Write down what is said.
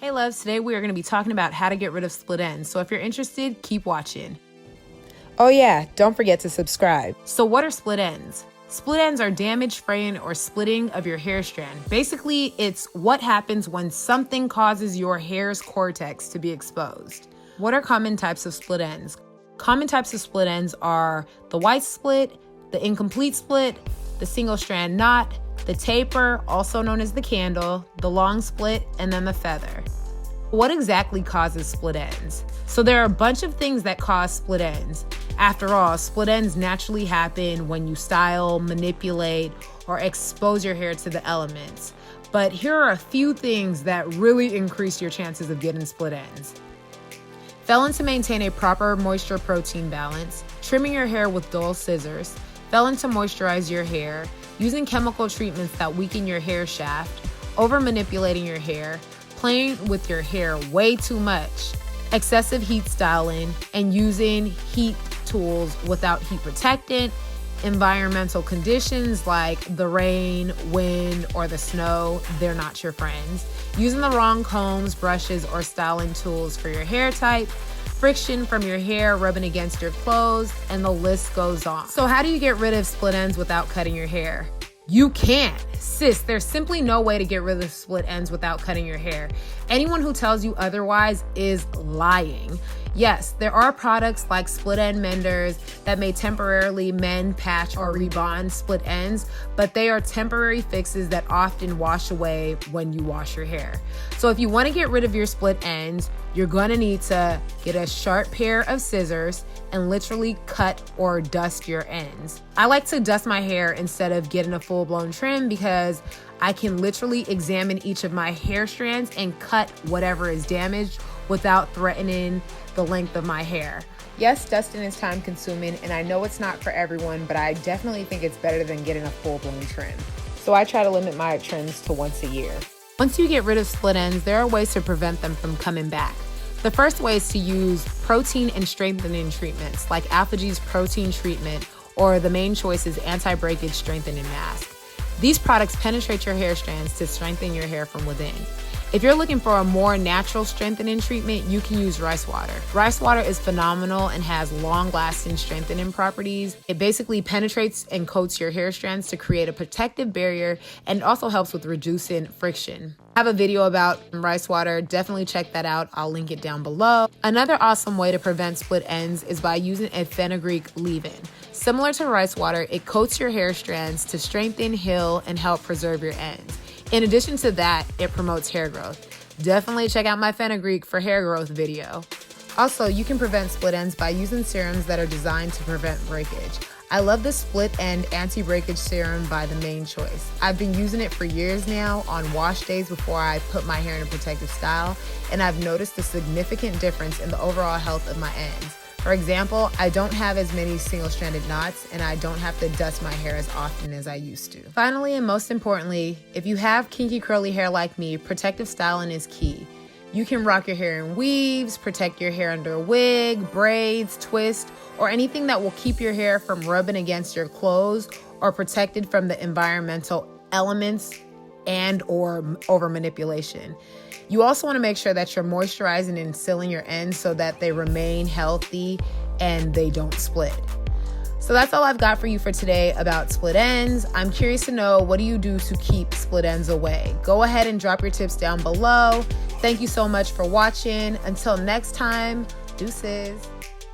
Hey loves, today we are going to be talking about how to get rid of split ends. So if you're interested, keep watching. Oh yeah, don't forget to subscribe. So what are split ends? Split ends are damage, fraying, or splitting of your hair strand. Basically, it's what happens when something causes your hair's cortex to be exposed. What are common types of split ends? Common types of split ends are the white split, the incomplete split, the single strand knot, the taper, also known as the candle, the long split, and then the feather. What exactly causes split ends? So there are a bunch of things that cause split ends. After all, split ends naturally happen when you style, manipulate, or expose your hair to the elements. But here are a few things that really increase your chances of getting split ends. Failing to maintain a proper moisture-protein balance, trimming your hair with dull scissors, failing to moisturize your hair, using chemical treatments that weaken your hair shaft, over-manipulating your hair, playing with your hair way too much, excessive heat styling, and using heat tools without heat protectant, environmental conditions like the rain, wind, or the snow, they're not your friends, using the wrong combs, brushes, or styling tools for your hair type, friction from your hair rubbing against your clothes, and the list goes on. So how do you get rid of split ends without cutting your hair? You can't. Sis, there's simply no way to get rid of split ends without cutting your hair. Anyone who tells you otherwise is lying. Yes, there are products like split end menders that may temporarily mend, patch, or rebond split ends, but they are temporary fixes that often wash away when you wash your hair. So if you want to get rid of your split ends, you're going to need to get a sharp pair of scissors and literally cut or dust your ends. I like to dust my hair instead of getting a full-blown trim because I can literally examine each of my hair strands and cut whatever is damaged without threatening the length of my hair. Yes, dusting is time consuming and I know it's not for everyone, but I definitely think it's better than getting a full-blown trim. So I try to limit my trims to once a year. Once you get rid of split ends, there are ways to prevent them from coming back. The first way is to use protein and strengthening treatments like Alpha-G's protein treatment, or the main choice is anti-breakage strengthening mask. These products penetrate your hair strands to strengthen your hair from within. If you're looking for a more natural strengthening treatment, you can use rice water. Rice water is phenomenal and has long-lasting strengthening properties. It basically penetrates and coats your hair strands to create a protective barrier and also helps with reducing friction. I have a video about rice water. Definitely check that out. I'll link it down below. Another awesome way to prevent split ends is by using a FENUGREEK leave-in. Similar to rice water, it coats your hair strands to strengthen, heal, and help preserve your ends. In addition to that, it promotes hair growth. Definitely check out my FENUGREEK for hair growth video. Also, you can prevent split ends by using serums that are designed to prevent breakage. I love the split end anti-breakage serum by The Main Choice. I've been using it for years now on wash days before I put my hair in a protective style, and I've noticed a significant difference in the overall health of my ends. For example, I don't have as many single-stranded knots and I don't have to dust my hair as often as I used to. Finally, and most importantly, if you have kinky curly hair like me, protective styling is key. You can rock your hair in weaves, protect your hair under a wig, braids, twist, or anything that will keep your hair from rubbing against your clothes or protected from the environmental elements and or over manipulation. You also want to make sure that you're moisturizing and sealing your ends so that they remain healthy and they don't split. So that's all I've got for you for today about split ends. I'm curious to know, what do you do to keep split ends away? Go ahead and drop your tips down below. Thank you so much for watching. Until next time, deuces.